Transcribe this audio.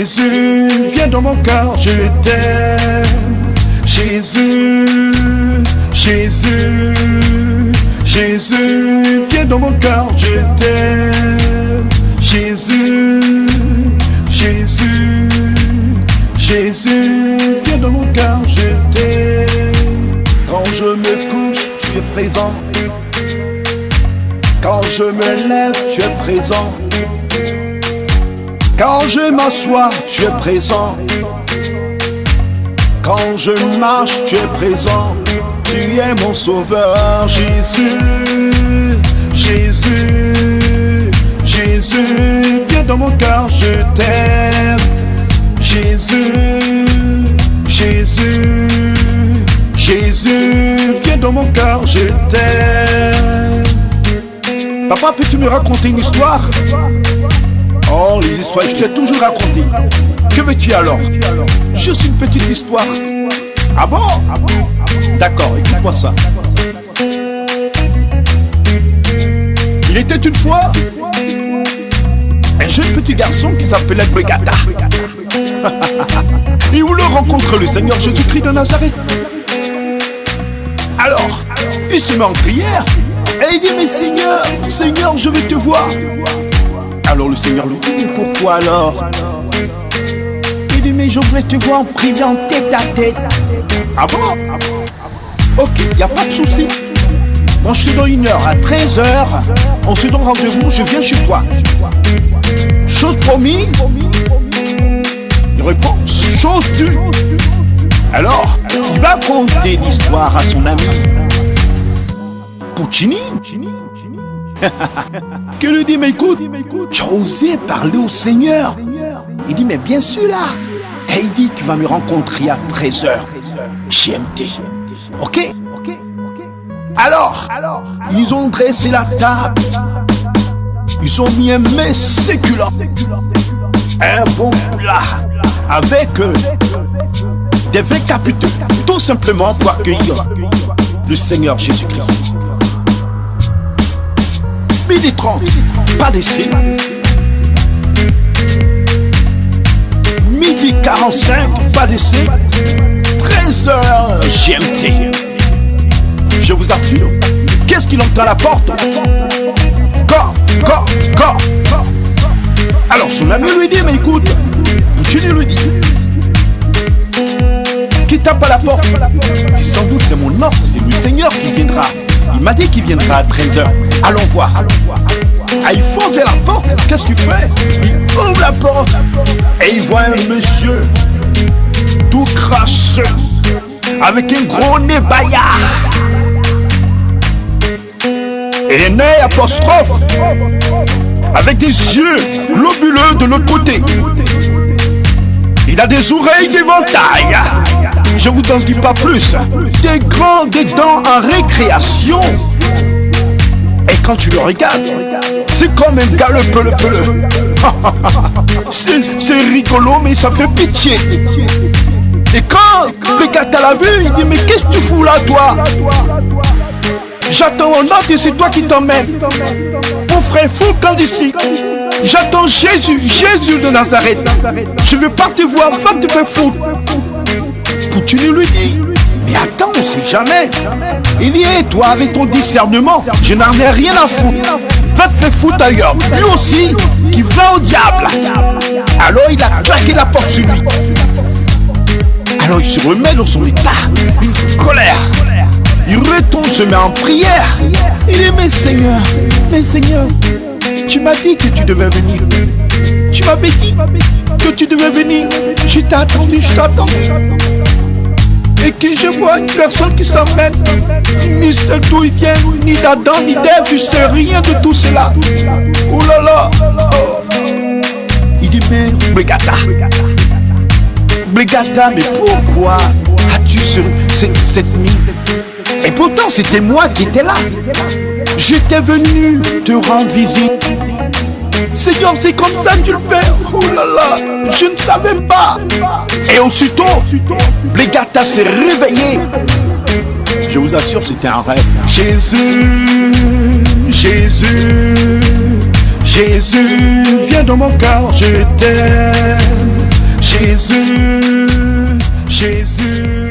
Jésus, viens dans mon cœur, je t'aime. Jésus, Jésus, Jésus, viens dans mon cœur, je t'aime. Jésus, Jésus, Jésus, viens dans mon cœur, je t'aime. Quand je me couche, tu es présent. Quand je me lève, tu es présent. Quand je m'assois, tu es présent. Quand je marche, tu es présent. Tu es mon sauveur, Jésus, Jésus, Jésus, viens dans mon cœur, je t'aime. Jésus, Jésus, Jésus, viens dans mon cœur, je t'aime. Papa, peux-tu me raconter une histoire? Oh, les histoires, je t'ai toujours raconté. Que veux-tu alors? Juste une petite histoire. Ah bon? D'accord, écoute-moi ça. Il était une fois un jeune petit garçon qui s'appelait Brigata. Il voulait rencontrer le Seigneur Jésus-Christ de Nazareth. Alors, il se met en prière et il dit, mais Seigneur, Seigneur, je veux te voir. Alors le Seigneur lui dit, mais pourquoi alors? Il dit, mais je voudrais te voir en privé en tête à tête. Ah bon? Ok, il n'y a pas de souci. Moi je te donne une heure, à 13h, on se donne rendez-vous, je viens chez toi. Chose promise. Il répond, chose due. Alors, il va conter l'histoire à son ami Puccini. Qui lui dit, mais écoute, tu as osé parler au Seigneur. Il dit, mais bien sûr là. Et il dit, tu vas me rencontrer à 13h, GMT. Ok? Alors, ils ont dressé la table. Ils ont mis un mets séculant. Un bon plat. Avec des vins capiteux. Tout simplement pour accueillir le Seigneur Jésus-Christ. 12h30, pas d'essai. 12h45, pas d'essai. 13h GMT. Je vous assure, qu'est-ce qu'il entend à la porte? Corps. Alors son ami lui dit, mais écoute, Puccini lui dit, qui tape à la porte? Il dit, sans doute c'est mon ordre, c'est le Seigneur qui viendra. Il m'a dit qu'il viendra à 13h. Allons voir. Ah, il fonce vers la porte. Qu'est-ce qu'il fait? Il ouvre la porte et il voit un monsieur tout crasseux avec un gros nez baillard et un nez apostrophe avec des yeux globuleux de l'autre côté. Il a des oreilles d'éventail. Je vous en dis pas plus. Des dents en récréation. Et quand tu le regardes, c'est comme un gars le peleu. C'est rigolo, mais ça fait pitié. Et quand le gars l'a vu, il dit, mais qu'est-ce que tu fous là, toi? J'attends un ordre et c'est toi qui t'emmènes. Mon frère, fou quand d'ici. J'attends Jésus de Nazareth. Je veux pas te voir, va te faire foutre. Puccini lui dit, mais attends, on sait jamais. Il dit, hey, toi avec ton discernement, je n'en ai rien à foutre. Va te faire foutre ailleurs. Lui aussi, qui va au diable. Alors il a claqué la porte sur lui. Alors il se remet dans son état, une colère. Il retourne, se met en prière. Il dit, mais Seigneur, tu m'as dit que tu devais venir. Tu m'avais dit que tu devais venir. Je t'ai attendu. Et que je vois une personne qui s'emmène, ni sait d'où il vient, ni d'Adam, ni d'Ève, je sais rien de tout cela. Oh là là. Il dit, mais Brigata, mais pourquoi as-tu cette mine? Et pourtant c'était moi qui étais là. J'étais venu te rendre visite. Seigneur, c'est comme ça que tu le fais. Oh là là, je ne savais pas. Et aussitôt, Brigata s'est réveillé. Je vous assure, c'était un rêve. Jésus, viens dans mon cœur, je t'aime. Jésus, Jésus.